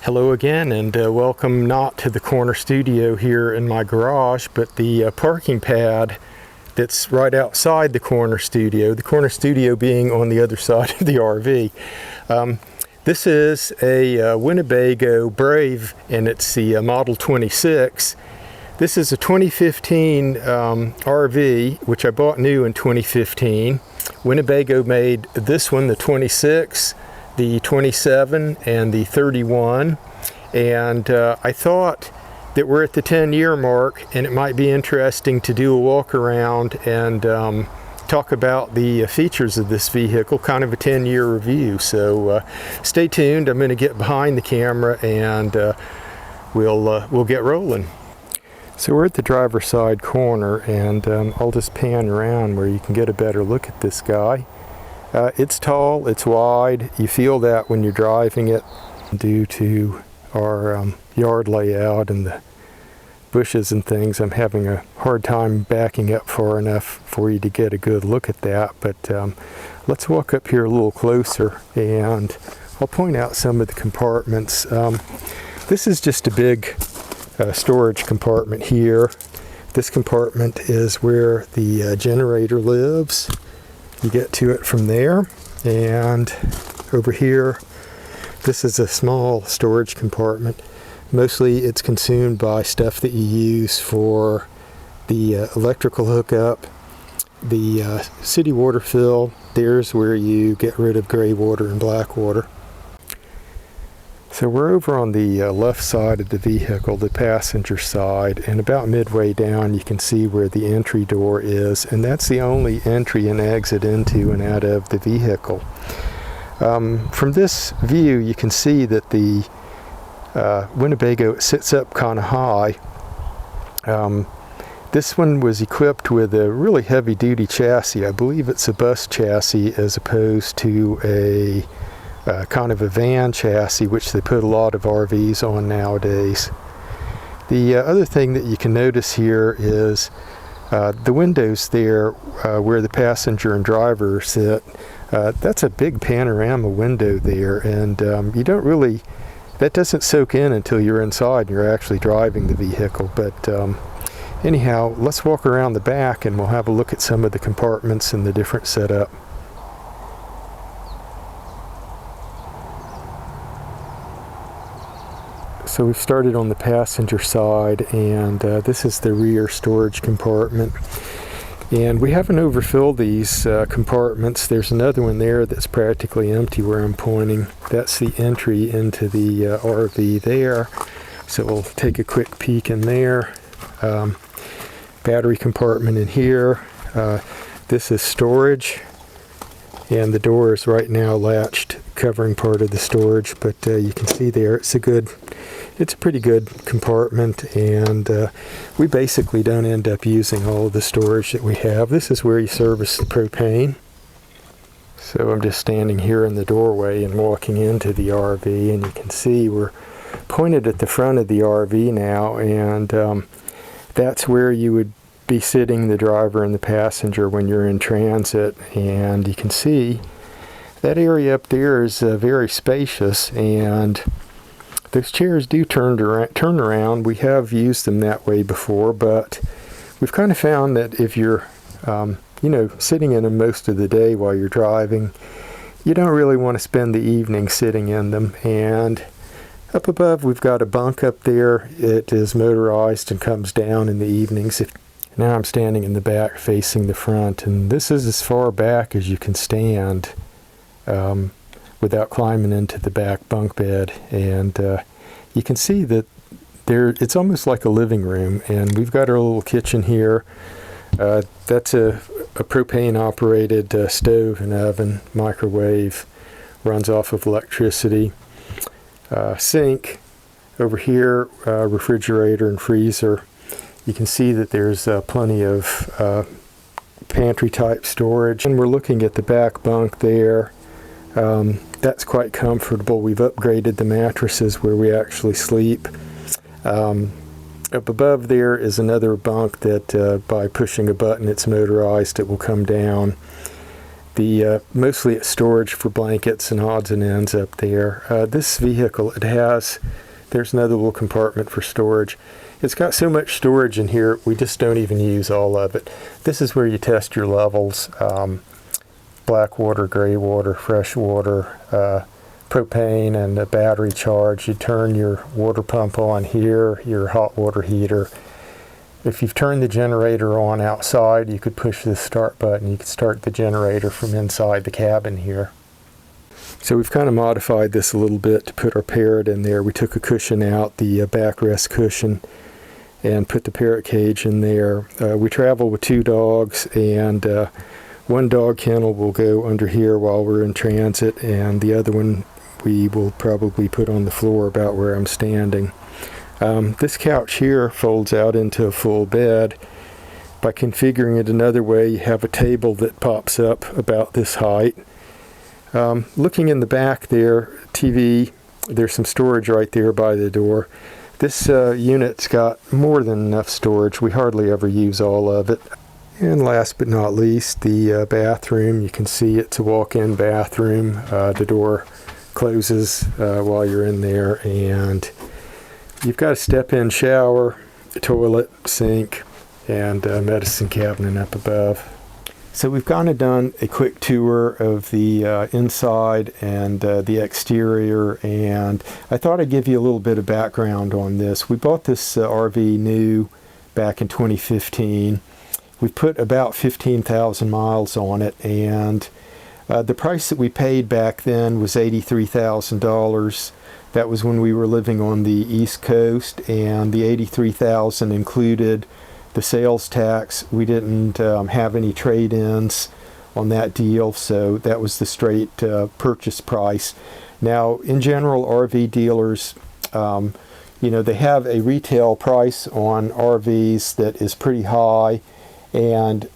Hello again, and welcome not to the corner studio here in my garage, but the parking pad that's right outside the corner studio being on the other side of the RV. This is a Winnebago Brave, and it's the Model 26. This is a 2015 RV, which I bought new in 2015. Winnebago made this one, the 26, the 27, and the 31. And I thought that we're at the 10-year mark, and it might be interesting to do a walk around and talk about the features of this vehicle, kind of a 10-year review. So stay tuned. I'm going to get behind the camera and we'll get rolling. So we're at the driver's side corner, and I'll just pan around where you can get a better look at this guy. It's tall, it's wide. You feel that when you're driving it due to our yard layout and the bushes and things. I'm having a hard time backing up far enough for you to get a good look at that, but let's walk up here a little closer and I'll point out some of the compartments. This is just a big storage compartment here. This compartment is where the generator lives. You get to it from there, and over here this is a small storage compartment. Mostly it's consumed by stuff that you use for the electrical hookup, the city water fill. There's where you get rid of gray water and black water. So we're over on the left side of the vehicle, the passenger side, and about midway down you can see where the entry door is, and that's the only entry and exit into and out of the vehicle. From this view you can see that the Winnebago sits up kind of high. This one was equipped with a really heavy-duty chassis. I believe it's a bus chassis as opposed to a kind of a van chassis, which they put a lot of RVs on nowadays. The other thing that you can notice here is the windows there where the passenger and driver sit. That's a big panorama window there, and you don't really, that doesn't soak in until you're inside and you're actually driving the vehicle. But anyhow, let's walk around the back and we'll have a look at some of the compartments and the different setup. So we've started on the passenger side, and this is the rear storage compartment. And we haven't overfilled these compartments. There's another one there that's practically empty where I'm pointing. That's the entry into the RV there. So we'll take a quick peek in there. Battery compartment in here. This is storage. And the door is right now latched, covering part of the storage, but you can see there it's a pretty good compartment, and we basically don't end up using all of the storage that we have. This is where you service the propane. So I'm just standing here in the doorway and walking into the RV, and you can see we're pointed at the front of the RV now, and that's where you would be sitting, the driver and the passenger, when you're in transit. And you can see that area up there is very spacious, and those chairs do turn around. We have used them that way before, but we've kind of found that if you're sitting in them most of the day while you're driving, you don't really want to spend the evening sitting in them. And up above we've got a bunk up there. It is motorized and comes down in the evenings. Now I'm standing in the back facing the front, and this is as far back as you can stand without climbing into the back bunk bed. And you can see that it's almost like a living room, and we've got our little kitchen here. That's a propane operated stove and oven. Microwave runs off of electricity. Sink over here, refrigerator and freezer. You can see that there's plenty of pantry type storage, and we're looking at the back bunk there. That's quite comfortable. We've upgraded the mattresses where we actually sleep. Up above there is another bunk that by pushing a button, it's motorized, it will come down. Mostly it's storage for blankets and odds and ends up there. This vehicle, there's another little compartment for storage. It's got so much storage in here, we just don't even use all of it. This is where you test your levels. Black water, gray water, fresh water, propane, and a battery charge. You turn your water pump on here, your hot water heater. If you've turned the generator on outside, you could push the start button. You could start the generator from inside the cabin here. So we've kind of modified this a little bit to put our parrot in there. We took a cushion out, the backrest cushion, and put the parrot cage in there. We travel with 2 dogs, and one dog kennel will go under here while we're in transit, and the other one we will probably put on the floor about where I'm standing. This couch here folds out into a full bed. By configuring it another way, you have a table that pops up about this height. Looking in the back there, TV, there's some storage right there by the door. This unit's got more than enough storage. We hardly ever use all of it. And last but not least, the bathroom. You can see it's a walk-in bathroom. The door closes while you're in there, and you've got a step-in shower, toilet, sink, and a medicine cabinet up above. So we've kind of done a quick tour of the inside and the exterior, and I thought I'd give you a little bit of background on this. We bought this RV new back in 2015. We put about 15,000 miles on it, and the price that we paid back then was $83,000. That was when we were living on the East Coast, and the $83,000 included the sales tax. We didn't have any trade-ins on that deal, so that was the straight purchase price. Now, in general, RV dealers, they have a retail price on RVs that is pretty high, and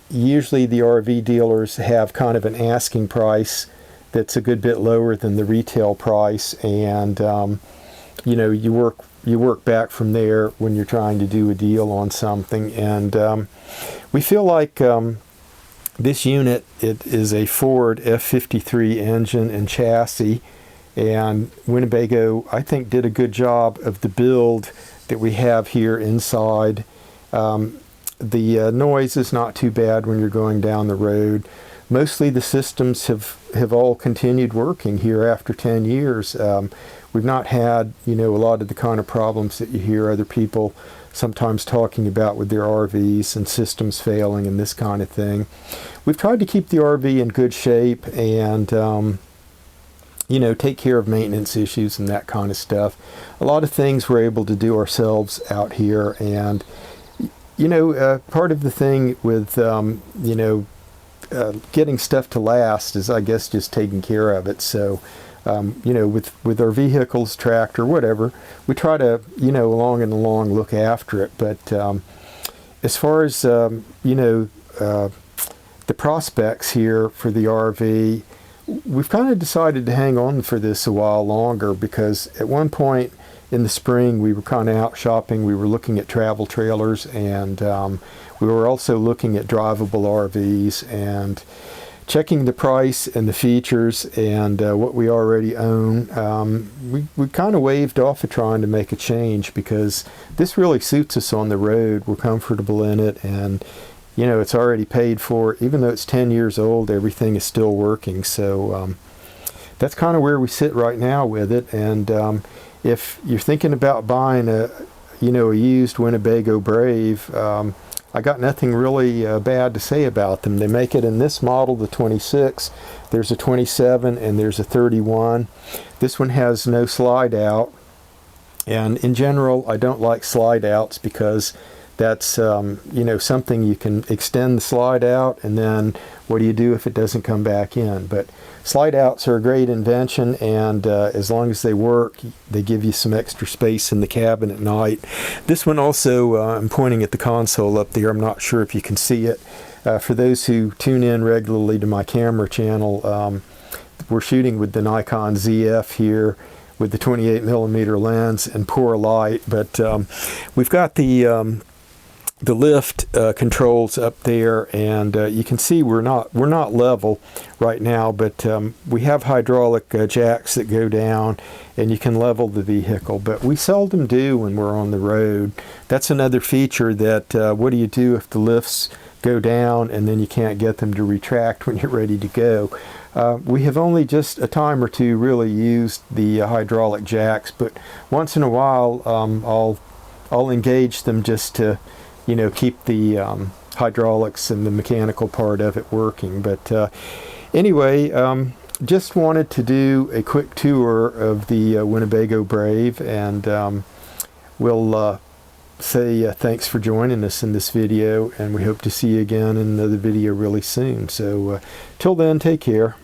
usually the RV dealers have kind of an asking price that's a good bit lower than the retail price, and you work back from there when you're trying to do a deal on something. And we feel like this unit, it is a Ford F53 engine and chassis, and Winnebago, I think, did a good job of the build that we have here inside. The noise is not too bad when you're going down the road. Mostly the systems have all continued working here after 10 years. We've not had, a lot of the kind of problems that you hear other people sometimes talking about with their RVs and systems failing and this kind of thing. We've tried to keep the RV in good shape and, take care of maintenance issues and that kind of stuff. A lot of things we're able to do ourselves out here, and part of the thing with, getting stuff to last is, I guess, just taking care of it. So, with our vehicles, tractor, whatever, we try to, along and along look after it. But as far as, the prospects here for the RV, we've kind of decided to hang on for this a while longer, because at one point in the spring we were kind of out shopping. We were looking at travel trailers, and we were also looking at drivable RVs and checking the price and the features and what we already own. We kind of waved off of trying to make a change, because this really suits us on the road. We're comfortable in it, and it's already paid for. Even though it's 10 years old, everything is still working. So that's kind of where we sit right now with it. And if you're thinking about buying a used Winnebago Brave, I got nothing really bad to say about them. They make it in this model, the 26. There's a 27 and there's a 31. This one has no slide out. And in general, I don't like slide outs, because that's something you can extend the slide out, and then what do you do if it doesn't come back in? But slide outs are a great invention, and as long as they work, they give you some extra space in the cabin at night. This one also, I'm pointing at the console up there. I'm not sure if you can see it. For those who tune in regularly to my camera channel, we're shooting with the Nikon ZF here with the 28mm lens and poor light, but we've got the the lift controls up there, and you can see we're not level right now, but we have hydraulic jacks that go down, and you can level the vehicle, but we seldom do when we're on the road. That's another feature that what do you do if the lifts go down and then you can't get them to retract when you're ready to go? We have only just a time or two really used the hydraulic jacks, but once in a while I'll engage them just to, you know, keep the hydraulics and the mechanical part of it working. But anyway, just wanted to do a quick tour of the Winnebago Brave, and we'll say thanks for joining us in this video, and we hope to see you again in another video really soon. So till then, take care.